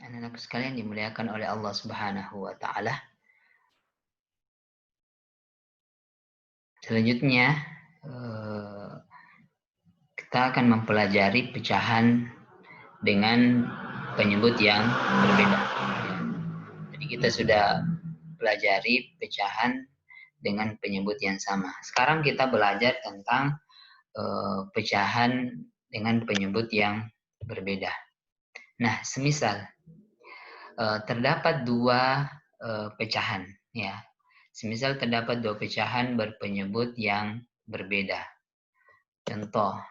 Anak-anak sekalian dimuliakan oleh Allah Subhanahu wa taala. Selanjutnya kita akan mempelajari pecahan dengan penyebut yang berbeda. Jadi kita sudah pelajari pecahan dengan penyebut yang sama. Sekarang kita belajar tentang pecahan dengan penyebut yang berbeda. Nah, semisal terdapat dua pecahan, ya. Semisal terdapat dua pecahan berpenyebut yang berbeda. Contoh,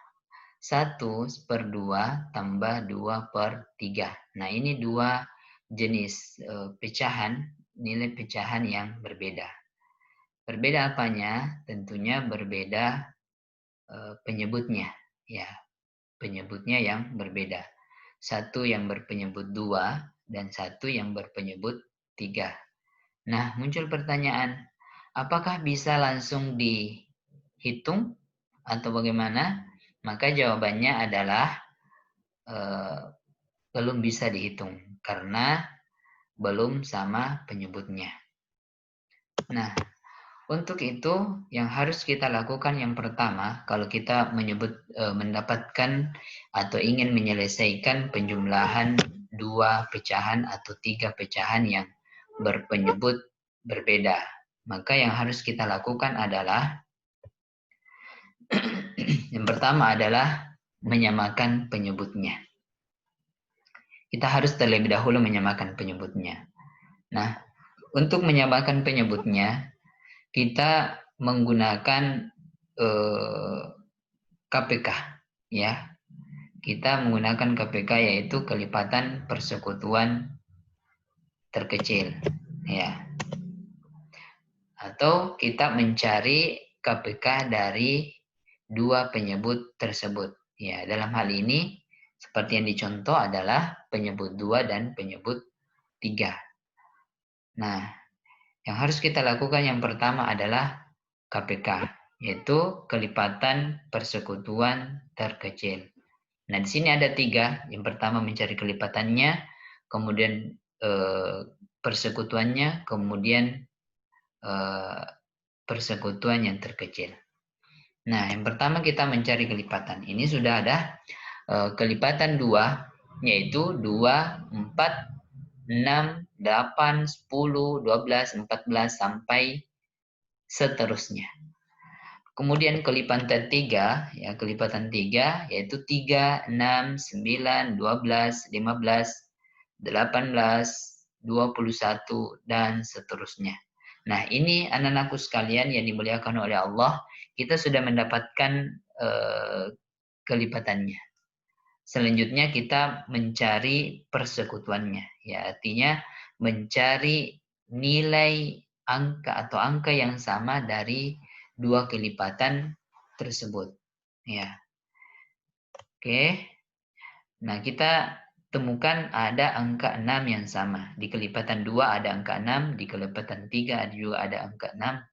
1/2 tambah 2/3. Nah, ini dua jenis pecahan, nilai pecahan yang berbeda. Berbeda apanya? Tentunya berbeda penyebutnya, ya. Penyebutnya yang berbeda. Satu yang berpenyebut 2 dan satu yang berpenyebut 3. Nah, muncul pertanyaan, apakah bisa langsung dihitung atau bagaimana? Maka jawabannya adalah belum bisa dihitung karena belum sama penyebutnya. Nah, untuk itu yang harus kita lakukan yang pertama, kalau kita mendapatkan atau ingin menyelesaikan penjumlahan dua pecahan atau tiga pecahan yang berpenyebut berbeda, maka yang harus kita lakukan adalah yang pertama adalah menyamakan penyebutnya. Kita harus terlebih dahulu menyamakan penyebutnya. Nah, untuk menyamakan penyebutnya, kita menggunakan KPK, ya. Kita menggunakan KPK yaitu kelipatan persekutuan terkecil, ya. Atau kita mencari KPK dari dua penyebut tersebut. Ya, dalam hal ini seperti yang dicontoh adalah penyebut 2 dan penyebut 3. Nah, yang harus kita lakukan yang pertama adalah KPK, yaitu kelipatan persekutuan terkecil. Nah, di sini ada 3. Yang pertama mencari kelipatannya, kemudian persekutuannya, kemudian persekutuan yang terkecil. Nah, yang pertama kita mencari kelipatan. Ini sudah ada kelipatan 2, yaitu 2, 4, 6, 8, 10, 12, 14, sampai seterusnya. Kemudian kelipatan 3, ya, kelipatan 3 yaitu 3, 6, 9, 12, 15, 18, 21, dan seterusnya. Nah, ini anak-anakku sekalian yang dimuliakan oleh Allah, kita sudah mendapatkan kelipatannya. Selanjutnya kita mencari persekutuannya, ya, artinya mencari nilai angka atau angka yang sama dari dua kelipatan tersebut, ya. Oke. Nah, kita temukan ada angka 6 yang sama. Di kelipatan 2 ada angka 6, di kelipatan 3 juga ada angka 6.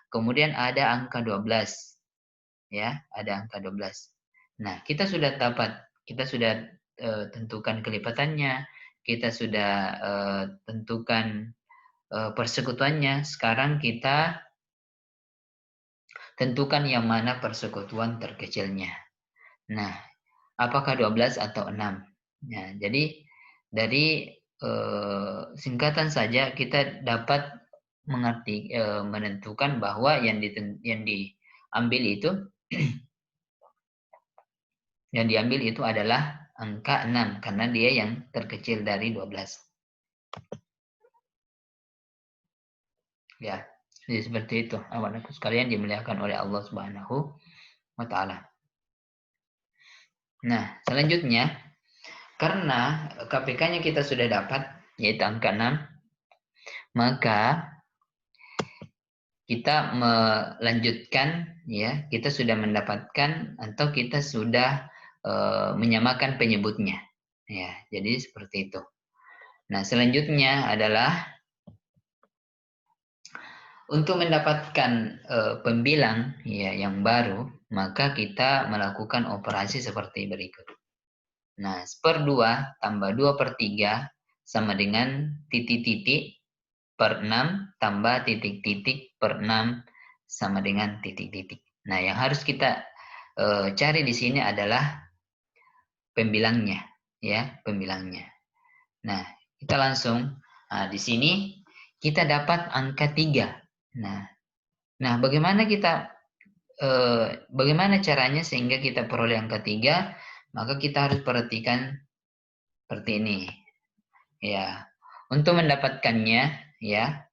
Kemudian ada angka 12. Ya, ada angka 12. Nah, kita sudah tentukan kelipatannya, kita sudah tentukan persekutuannya. Sekarang kita tentukan yang mana persekutuan terkecilnya. Nah, apakah 12 atau 6? Nah, jadi dari singkatan saja kita dapat menentukan bahwa yang diambil itu yang diambil itu adalah angka 6 karena dia yang terkecil dari 12. Ya, jadi seperti itu. Anak-anakku sekalian dimuliakan oleh Allah Subhanahu wa taala. Nah, selanjutnya karena KPK-nya kita sudah dapat yaitu angka 6, maka kita melanjutkan, ya, kita sudah mendapatkan atau kita sudah menyamakan penyebutnya, ya. Jadi seperti itu. Nah, selanjutnya adalah untuk mendapatkan pembilang, ya, yang baru, maka kita melakukan operasi seperti berikut. Nah, 1/2 tambah 2/3 sama dengan titik-titik per 6 tambah titik-titik per 6 sama dengan titik-titik. Nah, yang harus kita cari di sini adalah pembilangnya, ya, pembilangnya. Nah, kita langsung, di sini kita dapat angka 3. Nah, bagaimana caranya sehingga kita peroleh angka 3? Maka kita harus perhatikan seperti ini. Ya, untuk mendapatkannya, ya,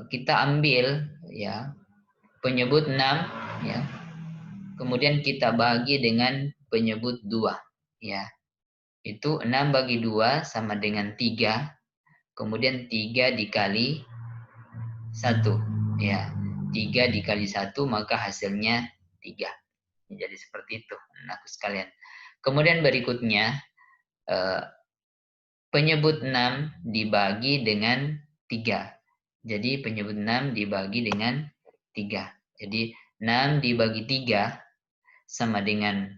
kita ambil, ya, penyebut 6, ya, kemudian kita bagi dengan penyebut 2, ya. Itu 6 bagi 2 sama dengan 3, kemudian 3 dikali 1, ya. 3 dikali 1 maka hasilnya 3. Jadi seperti itu, anakku sekalian. Kemudian berikutnya, penyebut 6 dibagi dengan 3. Jadi penyebut 6 dibagi dengan 3. Jadi 6 dibagi 3 sama dengan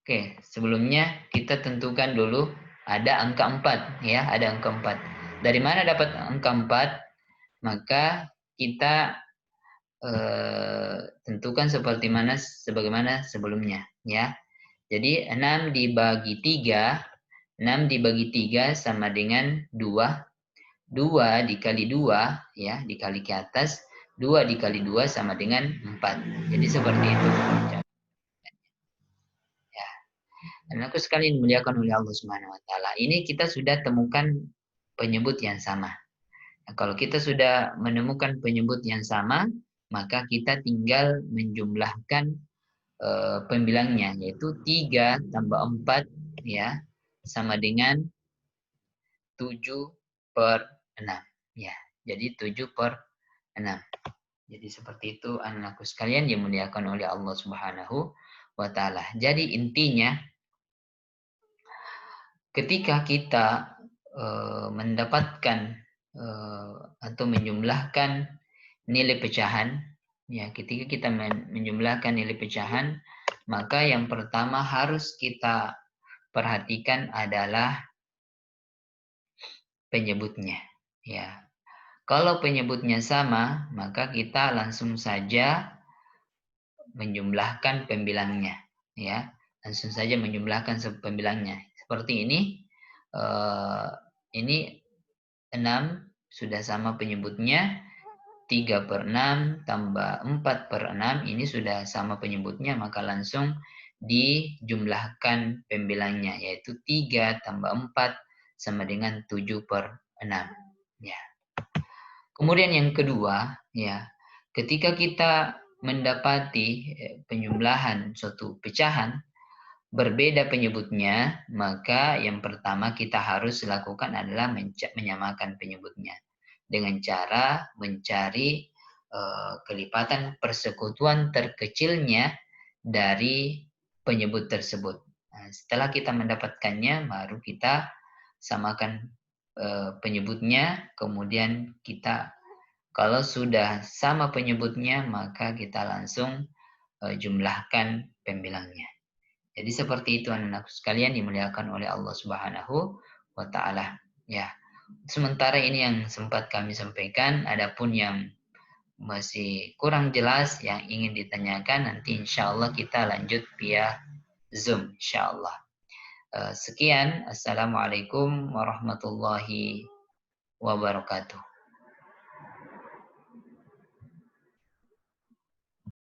oke, sebelumnya kita tentukan dulu ada angka 4, ya, ada angka 4. Dari mana dapat angka 4? Maka kita tentukan sebagaimana sebelumnya, ya. Jadi 6 dibagi 3, 6 dibagi 3 sama dengan 2. 2 dikali 2, ya, dikali ke atas, 2 dikali 2 sama dengan 4. Jadi seperti itu. Ya. Dan aku sekalian dimuliakan oleh Allah Subhanahu wa taala. Ini kita sudah temukan penyebut yang sama. Nah, kalau kita sudah menemukan penyebut yang sama, maka kita tinggal menjumlahkan pembilangnya, yaitu 3 tambah 4, ya, sama dengan 7 per 6. Ya, jadi 7 per 6. Jadi seperti itu anakku sekalian dimuliakan oleh Allah Subhanahu wa taala. Jadi intinya ketika kita mendapatkan atau menjumlahkan nilai pecahan, ya, ketika kita menjumlahkan nilai pecahan, maka yang pertama harus kita perhatikan adalah penyebutnya, ya. Kalau penyebutnya sama, maka kita langsung saja menjumlahkan pembilangnya, ya. Langsung saja menjumlahkan pembilangnya. Seperti ini, ini 6 sudah sama penyebutnya, 3 per 6 tambah 4 per 6 ini sudah sama penyebutnya, maka langsung dijumlahkan pembilangnya, yaitu 3 tambah 4 sama dengan 7 per 6. Ya. Kemudian yang kedua, ya, ketika kita mendapati penjumlahan suatu pecahan, berbeda penyebutnya, maka yang pertama kita harus lakukan adalah menyamakan penyebutnya dengan cara mencari kelipatan persekutuan terkecilnya dari penyebut tersebut. Nah, setelah kita mendapatkannya, baru kita samakan penyebutnya, kemudian kita kalau sudah sama penyebutnya, maka kita langsung jumlahkan pembilangnya. Jadi seperti itu anak-anak sekalian dimuliakan oleh Allah Subhanahu wa taala. Ya. Sementara ini yang sempat kami sampaikan, adapun yang masih kurang jelas yang ingin ditanyakan nanti insya Allah kita lanjut via Zoom insya Allah. Sekian, Assalamualaikum warahmatullahi wabarakatuh.